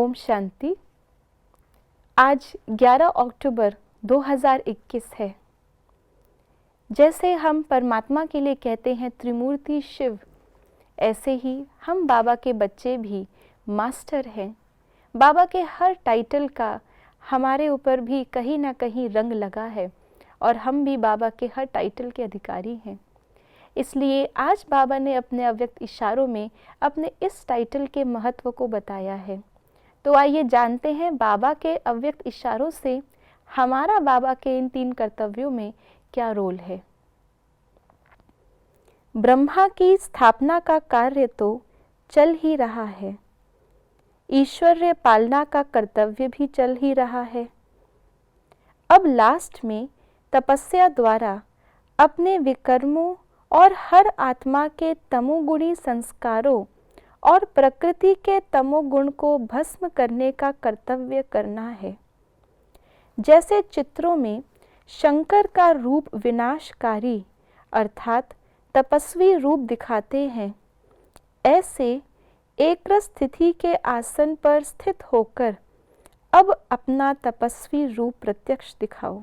ओम शांति। आज 11 अक्टूबर 2021 है। जैसे हम परमात्मा के लिए कहते हैं त्रिमूर्ति शिव, ऐसे ही हम बाबा के बच्चे भी मास्टर हैं। बाबा के हर टाइटल का हमारे ऊपर भी कहीं ना कहीं रंग लगा है और हम भी बाबा के हर टाइटल के अधिकारी हैं। इसलिए आज बाबा ने अपने अव्यक्त इशारों में अपने इस टाइटल के महत्व को बताया है। तो आइए जानते हैं बाबा के अव्यक्त इशारों से हमारा बाबा के इन 3 कर्तव्यों में क्या रोल है। ब्रह्मा की स्थापना का कार्य तो चल ही रहा है, ईश्वरीय पालना का कर्तव्य भी चल ही रहा है। अब लास्ट में तपस्या द्वारा अपने विकर्मों और हर आत्मा के तमोगुणी संस्कारों और प्रकृति के तमोगुण को भस्म करने का कर्तव्य करना है। जैसे चित्रों में शंकर का रूप विनाशकारी अर्थात तपस्वी रूप दिखाते हैं, ऐसे एक स्थिति के आसन पर स्थित होकर अब अपना तपस्वी रूप प्रत्यक्ष दिखाओ।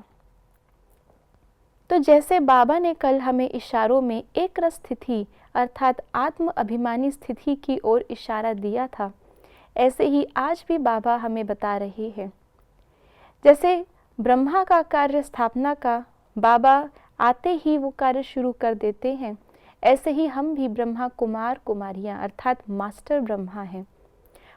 तो जैसे बाबा ने कल हमें इशारों में एक स्थिति अर्थात आत्म अभिमानी स्थिति की ओर इशारा दिया था, ऐसे ही आज भी बाबा हमें बता रहे हैं। जैसे ब्रह्मा का कार्य स्थापना का बाबा आते ही वो कार्य शुरू कर देते हैं, ऐसे ही हम भी ब्रह्मा कुमार कुमारियां अर्थात मास्टर ब्रह्मा हैं।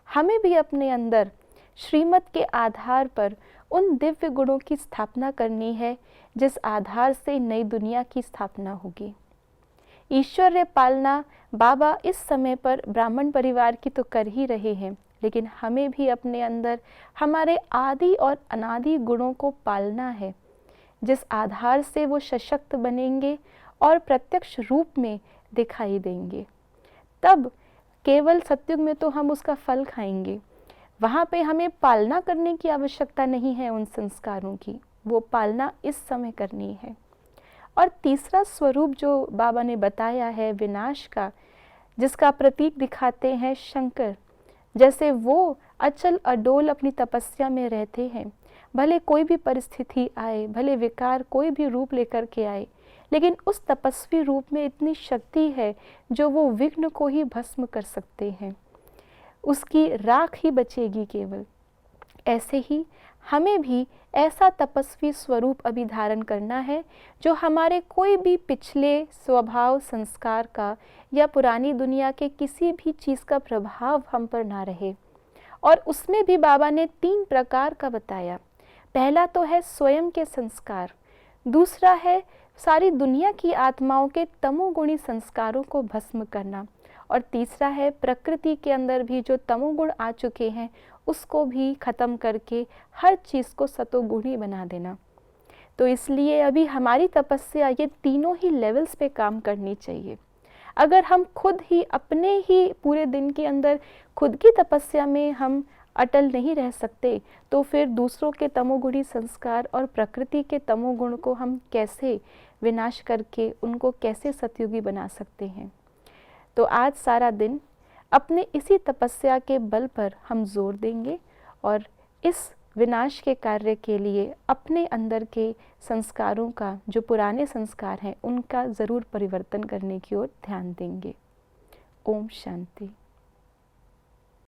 हमें भी अपने अंदर श्रीमत के आधार पर उन दिव्य गुणों की स्थापना करनी है जिस आधार से नई दुनिया की स्थापना होगी। ईश्वरीय पालना बाबा इस समय पर ब्राह्मण परिवार की तो कर ही रहे हैं, लेकिन हमें भी अपने अंदर हमारे आदि और अनादि गुणों को पालना है, जिस आधार से वो सशक्त बनेंगे और प्रत्यक्ष रूप में दिखाई देंगे। तब केवल सत्युग में तो हम उसका फल खाएंगे, वहाँ पे हमें पालना करने की आवश्यकता नहीं है उन संस्कारों की, वो पालना इस समय करनी है। और तीसरा स्वरूप जो बाबा ने बताया है विनाश का, जिसका प्रतीक दिखाते हैं शंकर। जैसे वो अचल अडोल अपनी तपस्या में रहते हैं, भले कोई भी परिस्थिति आए, भले विकार कोई भी रूप लेकर के आए, लेकिन उस तपस्वी रूप में इतनी शक्ति है जो वो विघ्न को ही भस्म कर सकते हैं, उसकी राख ही बचेगी केवल। ऐसे ही हमें भी ऐसा तपस्वी स्वरूप अभी धारण करना है जो हमारे कोई भी पिछले स्वभाव संस्कार का या पुरानी दुनिया के किसी भी चीज़ का प्रभाव हम पर ना रहे। और उसमें भी बाबा ने 3 प्रकार का बताया। पहला तो है स्वयं के संस्कार, दूसरा है सारी दुनिया की आत्माओं के तमोगुणी संस्कारों को भस्म करना, और तीसरा है प्रकृति के अंदर भी जो तमोगुण आ चुके हैं उसको भी ख़त्म करके हर चीज़ को सतोगुणी बना देना। तो इसलिए अभी हमारी तपस्या ये तीनों ही लेवल्स पे काम करनी चाहिए। अगर हम खुद ही अपने ही पूरे दिन के अंदर खुद की तपस्या में हम अटल नहीं रह सकते, तो फिर दूसरों के तमोगुणी संस्कार और प्रकृति के तमोगुण को हम कैसे विनाश करके उनको कैसे सतयुगी बना सकते हैं। तो आज सारा दिन अपने इसी तपस्या के बल पर हम जोर देंगे और इस विनाश के कार्य के लिए अपने अंदर के संस्कारों का, जो पुराने संस्कार हैं, उनका ज़रूर परिवर्तन करने की ओर ध्यान देंगे। ओम शांति।